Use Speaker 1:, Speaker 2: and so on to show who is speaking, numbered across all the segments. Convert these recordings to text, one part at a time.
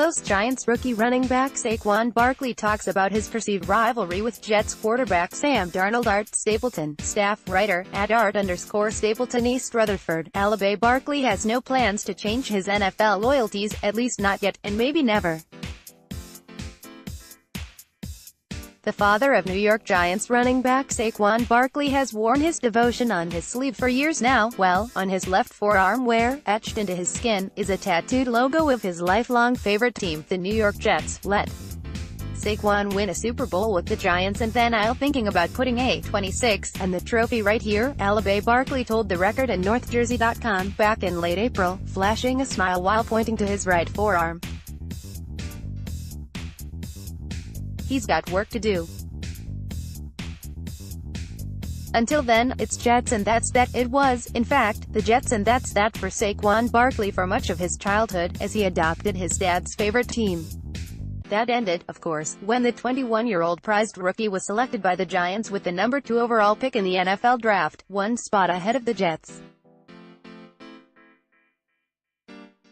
Speaker 1: close. Giants rookie running back Saquon Barkley talks about his perceived rivalry with Jets quarterback Sam Darnold Art Stapleton. Staff writer, @Art_Stapleton East Rutherford. Alibay Barkley has no plans to change his NFL loyalties, at least not yet, and maybe never. The father of New York Giants running back Saquon Barkley has worn his devotion on his sleeve for years now. Well, on his left forearm, where, etched into his skin, is a tattooed logo of his lifelong favorite team, the New York Jets. Let Saquon win a Super Bowl with the Giants and then I'll thinking about putting a 26 and the trophy right here, Alibay Barkley told the Record and NorthJersey.com back in late April, flashing a smile while pointing to his right forearm. He's got work to do. Until then, it's Jets and that's that. It was, in fact, the Jets and that's that for Saquon Barkley for much of his childhood, as he adopted his dad's favorite team. That ended, of course, when the 21-year-old prized rookie was selected by the Giants with the number 2 overall pick in the NFL draft, one spot ahead of the Jets.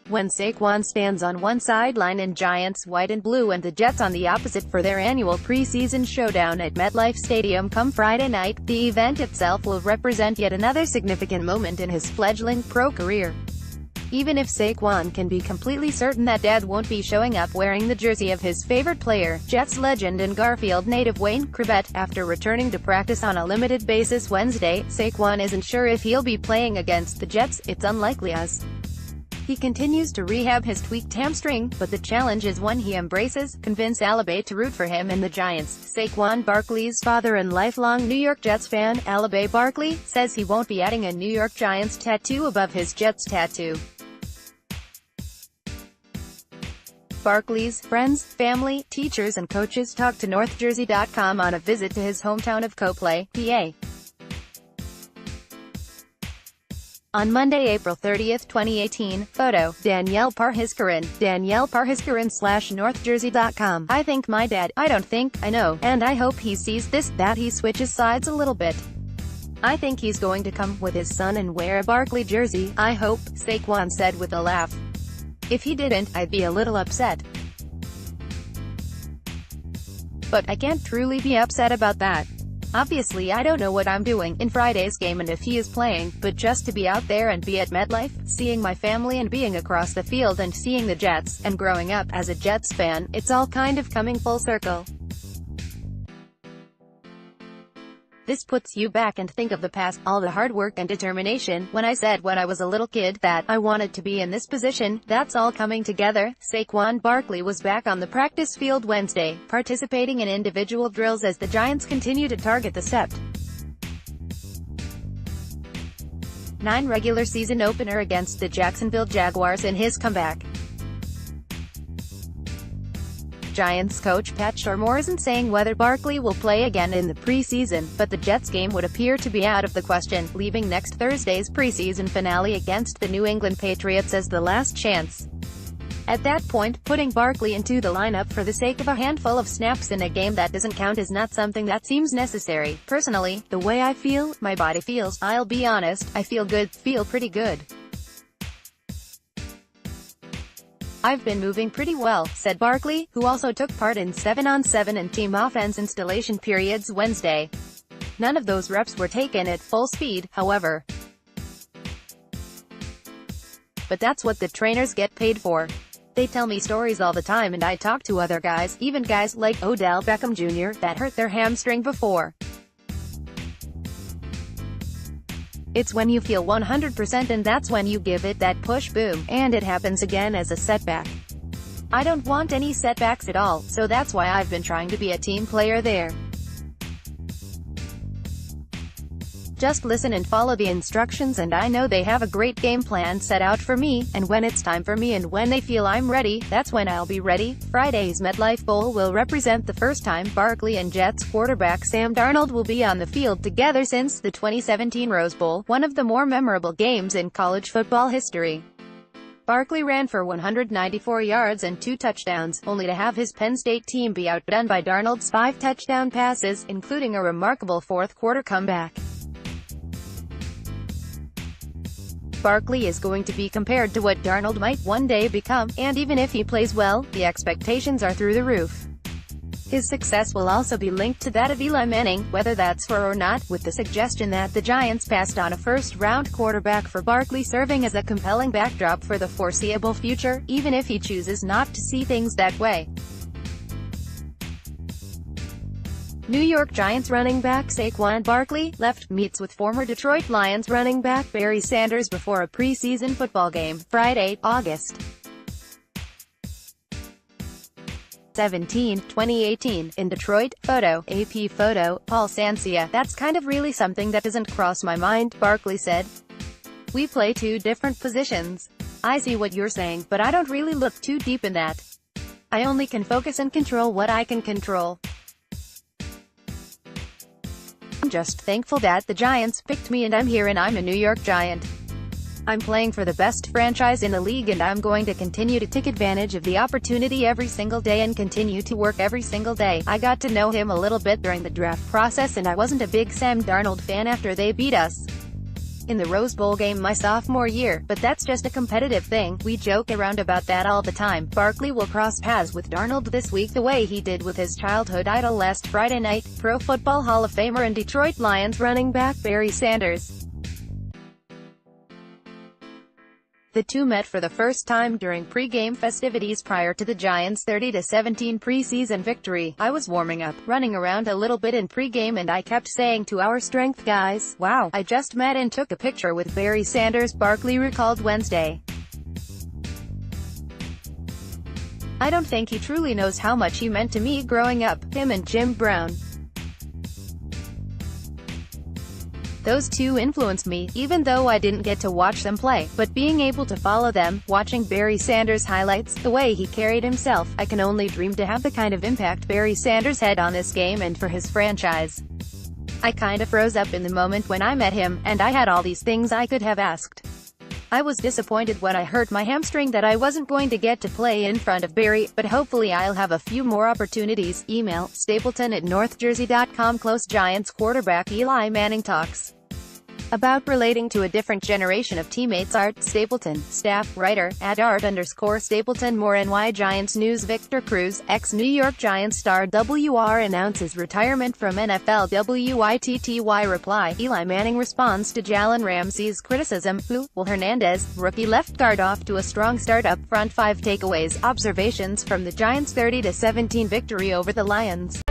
Speaker 1: When Saquon stands on one sideline in Giants white and blue and the Jets on the opposite for their annual preseason showdown at MetLife Stadium come Friday night, the event itself will represent yet another significant moment in his fledgling pro career. Even if Saquon can be completely certain that Dad won't be showing up wearing the jersey of his favorite player, Jets legend and Garfield native Wayne Chrebet, after returning to practice on a limited basis Wednesday, Saquon isn't sure if he'll be playing against the Jets. It's unlikely as he continues to rehab his tweaked hamstring, but the challenge is one he embraces. Convince Alibay to root for him and the Giants. Saquon Barkley's father and lifelong New York Jets fan, Alibay Barkley, says he won't be adding a New York Giants tattoo above his Jets tattoo. Barkley's friends, family, teachers and coaches talked to NorthJersey.com on a visit to his hometown of Coplay, PA. On Monday, April 30, 2018, photo, Danielle Parhiskaran, /NorthJersey.com. I think my dad, I don't think, I know, and I hope he sees this, that he switches sides a little bit. I think he's going to come with his son and wear a Barkley jersey, I hope, Saquon said with a laugh. If he didn't, I'd be a little upset. But I can't truly be upset about that. Obviously I don't know what I'm doing in Friday's game and if he is playing, but just to be out there and be at MetLife, seeing my family and being across the field and seeing the Jets, and growing up as a Jets fan, it's all kind of coming full circle. This puts you back and think of the past, all the hard work and determination. When I said when I was a little kid that I wanted to be in this position, that's all coming together. Saquon Barkley was back on the practice field Wednesday, participating in individual drills as the Giants continue to target the Sept. 9 regular season opener against the Jacksonville Jaguars in his comeback. Giants coach Pat Shurmur isn't saying whether Barkley will play again in the preseason, but the Jets game would appear to be out of the question, leaving next Thursday's preseason finale against the New England Patriots as the last chance. At that point, putting Barkley into the lineup for the sake of a handful of snaps in a game that doesn't count is not something that seems necessary. Personally, the way I feel, my body feels, I'll be honest, I feel good, feel pretty good. I've been moving pretty well, said Barkley, who also took part in 7-on-7 and team offense installation periods Wednesday. None of those reps were taken at full speed, however. But that's what the trainers get paid for. They tell me stories all the time and I talk to other guys, even guys like Odell Beckham Jr., that hurt their hamstring before. It's when you feel 100% and that's when you give it that push boom, and it happens again as a setback. I don't want any setbacks at all, so that's why I've been trying to be a team player there. Just listen and follow the instructions and I know they have a great game plan set out for me, and when it's time for me and when they feel I'm ready, that's when I'll be ready. Friday's MetLife Bowl will represent the first time Barkley and Jets quarterback Sam Darnold will be on the field together since the 2017 Rose Bowl, one of the more memorable games in college football history. Barkley ran for 194 yards and 2 touchdowns, only to have his Penn State team be outdone by Darnold's 5 touchdown passes, including a remarkable fourth-quarter comeback. Barkley is going to be compared to what Darnold might one day become, and even if he plays well, the expectations are through the roof. His success will also be linked to that of Eli Manning, whether that's fair or not, with the suggestion that the Giants passed on a first-round quarterback for Barkley serving as a compelling backdrop for the foreseeable future, even if he chooses not to see things that way. New York Giants running back Saquon Barkley meets with former Detroit Lions running back Barry Sanders before a preseason football game, Friday, August 17, 2018, in Detroit. Photo, AP photo, Paul Sancia. That's kind of really something that doesn't cross my mind, Barkley said. We play two different positions. I see what you're saying, but I don't really look too deep in that. I only can focus and control what I can control. I'm just thankful that the Giants picked me and I'm here and I'm a New York Giant. I'm playing for the best franchise in the league and I'm going to continue to take advantage of the opportunity every single day and continue to work every single day. I got to know him a little bit during the draft process and I wasn't a big Sam Darnold fan after they beat us in the Rose Bowl game my sophomore year, but that's just a competitive thing. We joke around about that all the time. Barkley will cross paths with Darnold this week the way he did with his childhood idol last Friday night, Pro Football Hall of Famer and Detroit Lions running back Barry Sanders. The two met for the first time during pre-game festivities prior to the Giants' 30-17 preseason victory. I was warming up, running around a little bit in pre-game and I kept saying to our strength guys, "Wow, I just met and took a picture with Barry Sanders," Barkley recalled Wednesday. "I don't think he truly knows how much he meant to me growing up, him and Jim Brown. Those two influenced me, even though I didn't get to watch them play, but being able to follow them, watching Barry Sanders highlights, the way he carried himself, I can only dream to have the kind of impact Barry Sanders had on this game and for his franchise. I kind of froze up in the moment when I met him, and I had all these things I could have asked. I was disappointed when I hurt my hamstring that I wasn't going to get to play in front of Barry, but hopefully I'll have a few more opportunities." Email, stapleton@northjersey.com. Close Giants quarterback Eli Manning talks about relating to a different generation of teammates. Art Stapleton, staff writer, @Art_Stapleton. More NY Giants news. Victor Cruz, ex-New York Giants star WR announces retirement from NFL. WITTY reply, Eli Manning responds to Jalen Ramsey's criticism. Who? Will Hernandez, rookie left guard, off to a strong start up front. 5 takeaways, observations from the Giants' 30-17 victory over the Lions.